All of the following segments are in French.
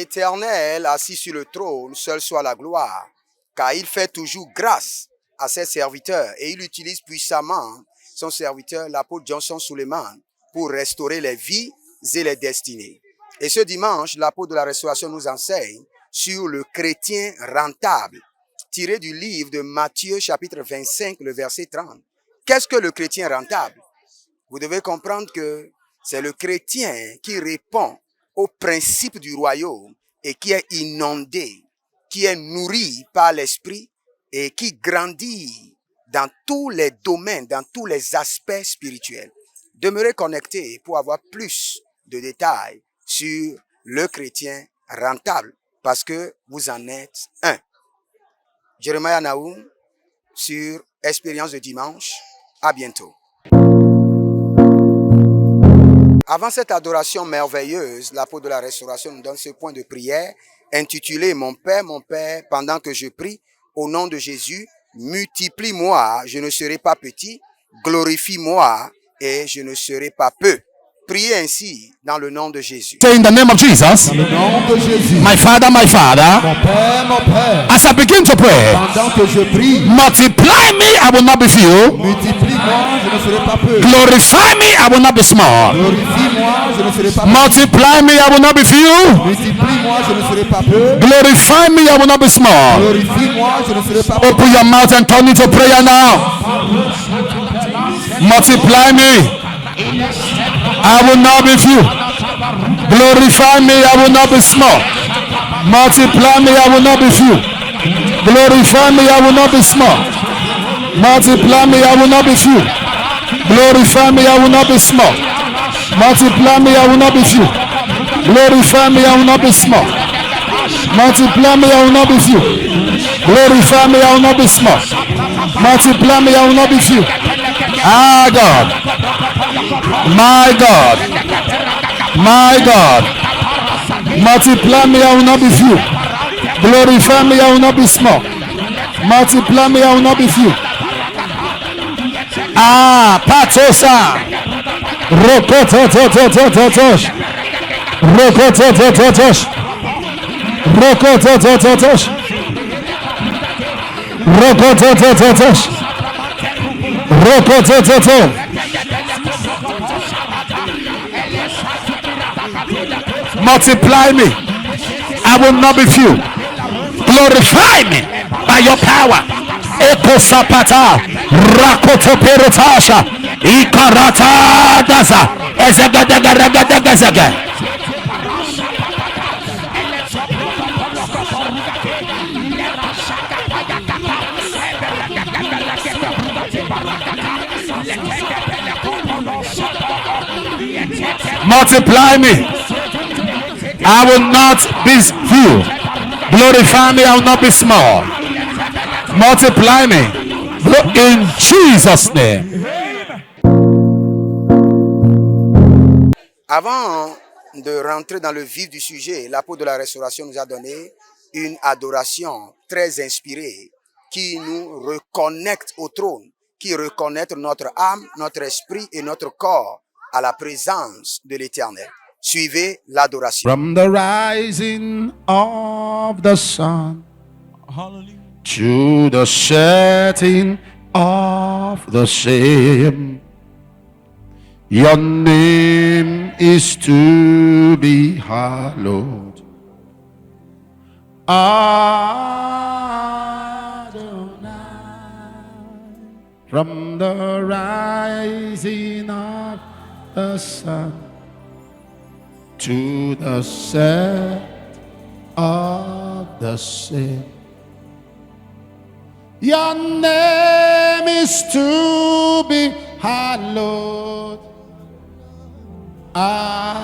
l'Éternel assis sur le trône, seul soit la gloire, car il fait toujours grâce à ses serviteurs et il utilise puissamment son serviteur, l'apôtre Johnson Suleiman, pour restaurer les vies et les destinées. Et ce dimanche, l'apôtre de la restauration nous enseigne sur le chrétien rentable, tiré du livre de Matthieu chapitre 25, le verset 30. Qu'est-ce que le chrétien rentable? Vous devez comprendre que c'est le chrétien qui répond au principe du royaume et qui est inondé, qui est nourri par l'esprit et qui grandit dans tous les domaines, dans tous les aspects spirituels. Demeurez connectés pour avoir plus de détails sur le chrétien rentable parce que vous en êtes un. Jeremiah Naoum sur Expérience de dimanche. À bientôt. Avant cette adoration merveilleuse, l'apôtre de la restauration nous donne ce point de prière intitulé « Mon Père, pendant que je prie, au nom de Jésus, multiplie-moi, je ne serai pas petit, glorifie-moi et je ne serai pas peu. » Priez ainsi dans le nom de Jésus. Say in the name of Jesus. Dans le nom de Jésus. My Father, Mon Père. as I begin to pray, Pendant que je prie, multiply me, I will not be few. multiplie-moi, je ne serai pas peu. Glorify me, I will not be small. Glorifie-moi, je ne serai pas peu. Multiply me, I will not be few. Multiplie-moi, je ne serai pas peu. Glorify me, I will not be small. Glorifie-moi, je ne serai pas peu. Open your mouth and turn into prayer now. Multiply me, I will not be few. Glorify me, I will not be small. Multiply me, I will not be few. Glorify me, I will not be small. Multiply me, I will not be few. Glorify me, I will not be small. Multiply me, I will not be few. Glorify me, I will not be small. Multiply me, I will not be few. Glorify me, I will not be small. Multiply me, I will not be few. Ah, God. My God. My God. Multiply me, I will not be few. Glorify me, I will not be small. Multiply me, I will not be few. Ah, Patosa. Rokototototototosh. Rokototototosh. Rokototototosh. Rokototototosh. Rokototototosh. Multiply me, I will not be few. Glorify me by your power. Eko sapata, rakoto perotasha, ikarata daza, ezegedegedegedegezege. Multiply me, I will not be few. Glorify me, I will not be small. Multiply me in Jesus' name. Avant de rentrer dans le vif du sujet, l'apôtre de la restauration nous a donné une adoration très inspirée qui nous reconnecte au trône, qui reconnecte notre âme, notre esprit et notre corps à la présence de l'Éternel. Suivez l'adoration. From the rising of the sun to the setting of the same, your name is to be hallowed. Adonai. From the rising of the sun to the set of the same, your name is to be hallowed. Adonai.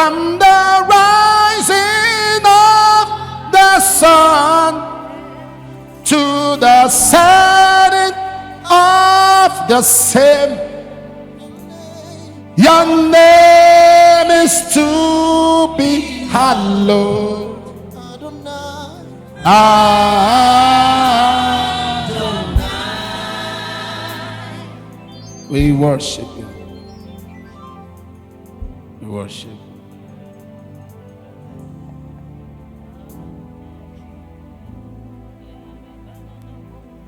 from the rising of the sun to the setting of the same. Your name is to be hallowed. We worship you. We worship you.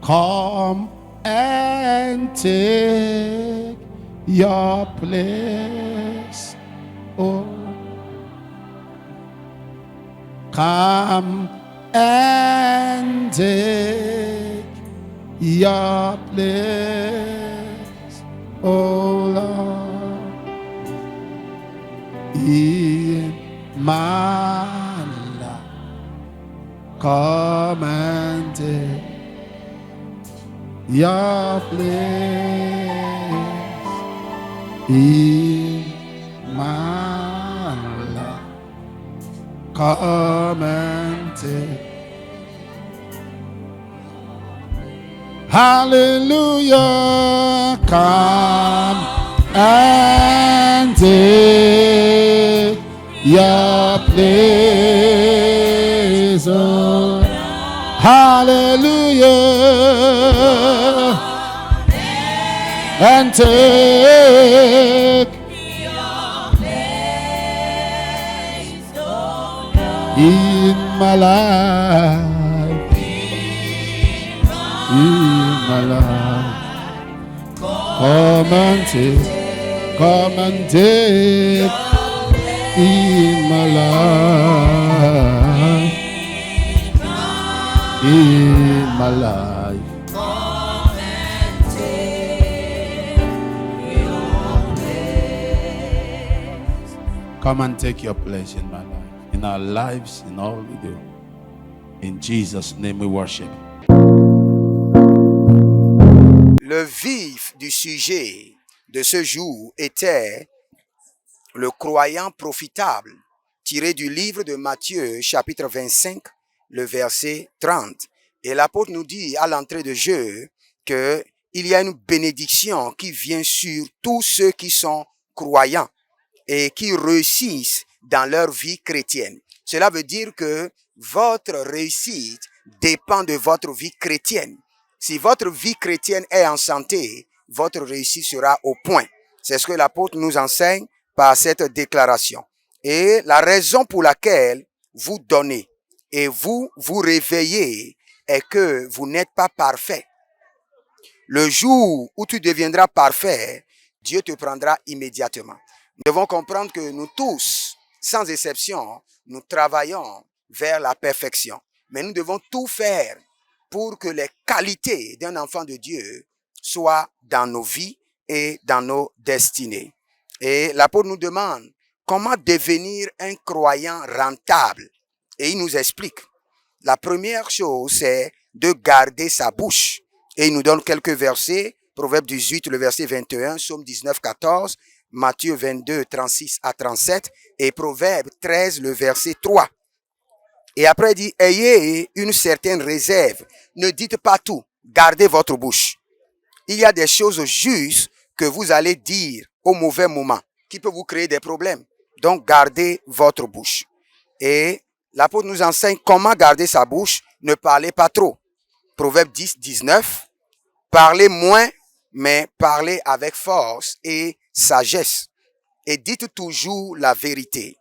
Come and take your place. Oh, come and take your place, oh Lord, in my life. Come and take your place in my life. Come and take. Hallelujah. Come and take your place. Oh, hallelujah. And take in my life, in my life. Come and take in my life, in my life. Come and take your place in my life, in our lives, in all we do. In Jesus' name we worship. Le vif du sujet de ce jour était le croyant profitable, tiré du livre de Matthieu, chapitre 25, le verset 30. Et l'apôtre nous dit à l'entrée de jeu qu'il y a une bénédiction qui vient sur tous ceux qui sont croyants et qui réussissent dans leur vie chrétienne. Cela veut dire que votre réussite dépend de votre vie chrétienne. Si votre vie chrétienne est en santé, votre réussite sera au point. C'est ce que l'apôtre nous enseigne par cette déclaration. Et la raison pour laquelle vous donnez et vous vous réveillez est que vous n'êtes pas parfait. Le jour où tu deviendras parfait, Dieu te prendra immédiatement. Nous devons comprendre que nous tous, sans exception, nous travaillons vers la perfection. Mais nous devons tout faire pour que les qualités d'un enfant de Dieu soient dans nos vies et dans nos destinées. Et l'apôtre nous demande comment devenir un croyant rentable. Et il nous explique. La première chose, c'est de garder sa bouche. Et il nous donne quelques versets. Proverbe 18, le verset 21, Psaume 19, 14, Matthieu 22, 36 à 37 et Proverbe 13, le verset 3. Et après, il dit, ayez une certaine réserve. Ne dites pas tout. Gardez votre bouche. Il y a des choses justes que vous allez dire au mauvais moment qui peuvent vous créer des problèmes. Donc, gardez votre bouche. Et l'apôtre nous enseigne comment garder sa bouche. Ne parlez pas trop. Proverbe 10, 19. Parlez moins, mais parlez avec force et sagesse. Et dites toujours la vérité.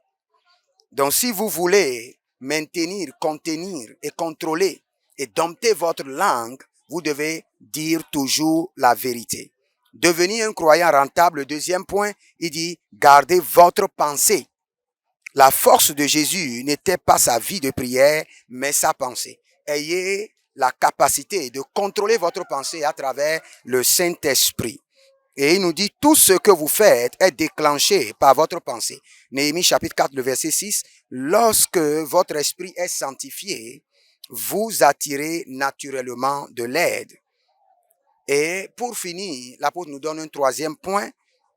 Donc, si vous voulez maintenir, contenir et contrôler et dompter votre langue, vous devez dire toujours la vérité. Devenir un croyant rentable, le deuxième point, il dit, gardez votre pensée. La force de Jésus n'était pas sa vie de prière, mais sa pensée. Ayez la capacité de contrôler votre pensée à travers le Saint-Esprit. Et il nous dit, tout ce que vous faites est déclenché par votre pensée. Néhémie chapitre 4, le verset 6, lorsque votre esprit est sanctifié, vous attirez naturellement de l'aide. Et pour finir, l'apôtre nous donne un troisième point.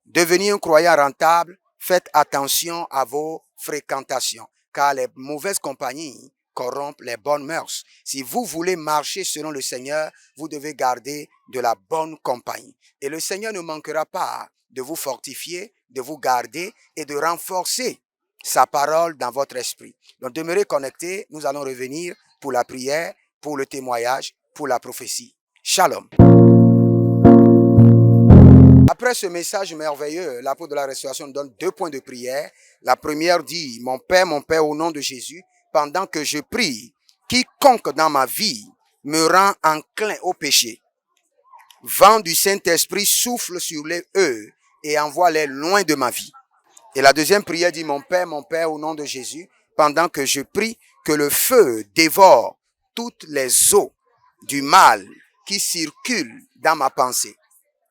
Devenir un croyant rentable, faites attention à vos fréquentation, car les mauvaises compagnies corrompent les bonnes mœurs. Si vous voulez marcher selon le Seigneur, vous devez garder de la bonne compagnie. Et le Seigneur ne manquera pas de vous fortifier, de vous garder et de renforcer sa parole dans votre esprit. Donc demeurez connectés, nous allons revenir pour la prière, pour le témoignage, pour la prophétie. Shalom. Après ce message merveilleux, l'apôtre de la restauration donne 2 points de prière. La première dit, mon Père, au nom de Jésus, pendant que je prie, quiconque dans ma vie me rend enclin au péché, vent du Saint-Esprit souffle sur eux et envoie-les loin de ma vie. Et la deuxième prière dit, mon Père, au nom de Jésus, pendant que je prie, que le feu dévore toutes les eaux du mal qui circulent dans ma pensée.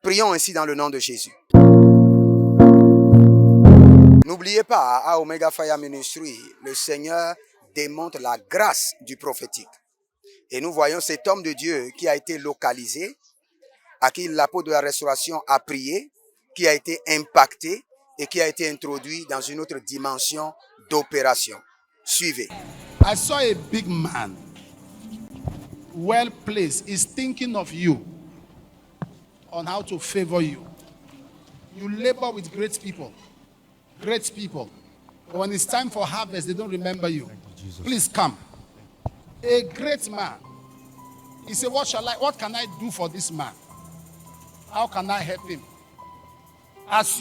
Prions ainsi dans le nom de Jésus. N'oubliez pas, à Omega Fire Ministry, le Seigneur démontre la grâce du prophétique. Et nous voyons cet homme de Dieu qui a été localisé, à qui l'apôtre de la restauration a prié, qui a été impacté et qui a été introduit dans une autre dimension d'opération. Suivez. I saw a big man, well placed, is thinking of you on how to favor you. You labor with great people. Great people. But when it's time for harvest, they don't remember you. Please come. A great man. He said, what can I do for this man? How can I help him? As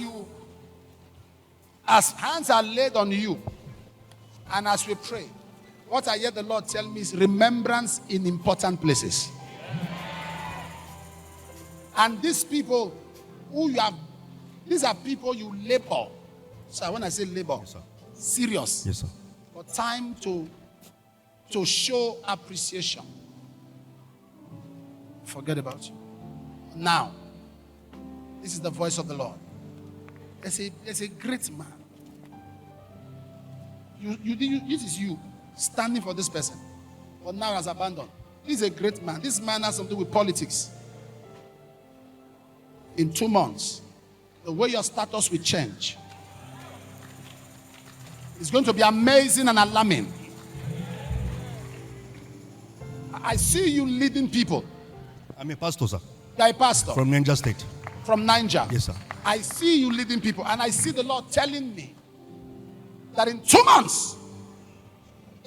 hands are laid on you, and as we pray, what I hear the Lord tell me is remembrance in important places. And these people these are people you labor. So when I say labor, yes, serious. Yes, sir. For time to show appreciation. Forget about you. Now, this is the voice of the Lord. There's a great man. This is you standing for this person, but now has abandoned. This is a great man. This man has something with politics. In 2 months, the way your status will change. It's going to be amazing and alarming. I see you leading people. I'm a pastor, sir. You're a pastor. From Niger State. From Niger. Yes, sir. I see you leading people, and I see the Lord telling me that in 2 months,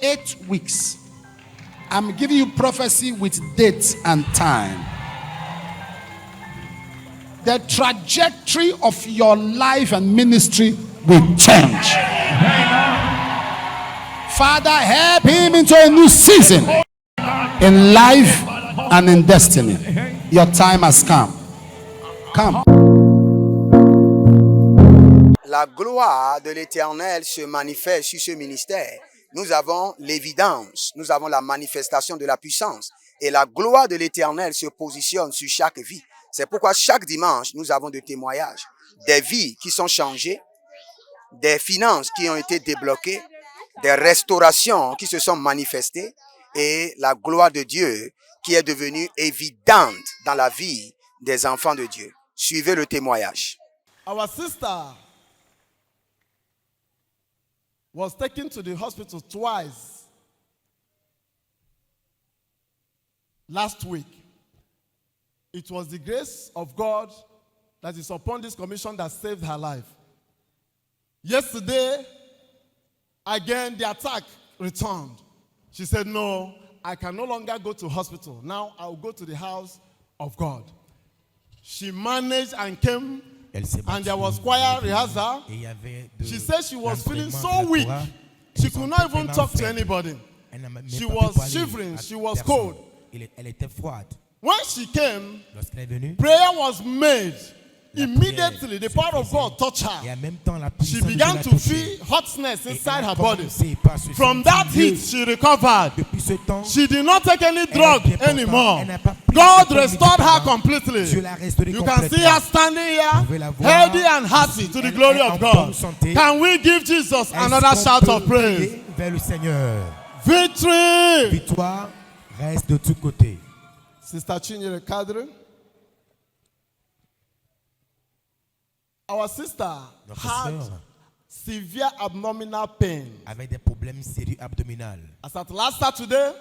8 weeks, I'm giving you prophecy with dates and time. The trajectory of your life and ministry will change. Father, help him into a new season in life and in destiny. Your time has come. Come. La gloire de l'Éternel se manifeste sur ce ministère. Nous avons l'évidence, nous avons la manifestation de la puissance. Et la gloire de l'Éternel se positionne sur chaque vie. C'est pourquoi chaque dimanche, nous avons des témoignages, des vies qui sont changées, des finances qui ont été débloquées, des restaurations qui se sont manifestées et la gloire de Dieu qui est devenue évidente dans la vie des enfants de Dieu. Suivez le témoignage. Our sister was taken to the hospital twice last week. It was the grace of God that is upon this commission that saved her life. Yesterday, again, the attack returned. She said, no, I can no longer go to hospital. Now I will go to the house of God. She managed and came, and there was choir rehearsal. She said she was feeling so weak. She could not even talk to anybody. She was shivering. She was cold. When she came, prayer was made. Immediately, the power of God touched her. She began to feel hotness inside her body. From that heat, she recovered. She did not take any drug anymore. God restored her completely. You can see her standing here, healthy and happy to the glory of God. Can we give Jesus another shout of praise? Victory! Victoire reste de tous côtés. Sister Chinyere Kadri. Our sister had severe abdominal pain. avec des problèmes sérieux abdominaux. As at last Saturday,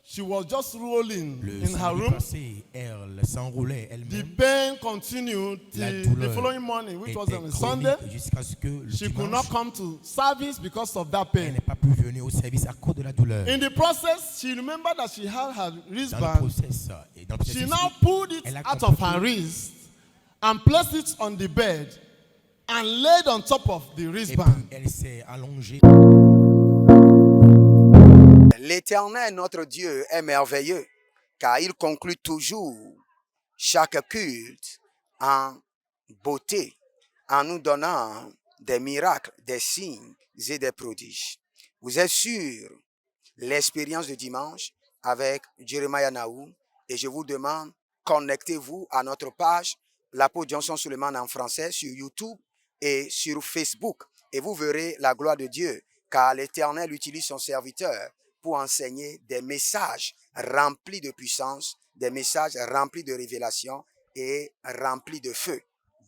she was just rolling Le in her samedi room. passé, elle s'enroulait The elle-même. pain continued La till the douleur following morning, which was était on a Sunday. chronique jusqu'à ce que le She could dimanche, not come to service because of that elle pain. n'est pas pu venir au service à cause de la douleur. In the process, she remembered that she had her Dans le wristband. process, et dans le She processus, now pulled it elle a out of compris her wrist and placed it on the bed and laid on top of the et puis wristband. elle s'est allongée. L'Éternel, notre Dieu, est merveilleux, car il conclut toujours chaque culte en beauté, en nous donnant des miracles, des signes et des prodiges. Vous êtes sur l'expérience de dimanche avec Jeremiah Naou et je vous demande, connectez-vous à notre page, l'apôtre Johnson Suleiman en français sur YouTube et sur Facebook et vous verrez la gloire de Dieu, car l'Éternel utilise son serviteur pour enseigner des messages remplis de puissance, des messages remplis de révélation et remplis de feu.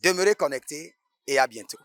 Demeurez connectés et à bientôt.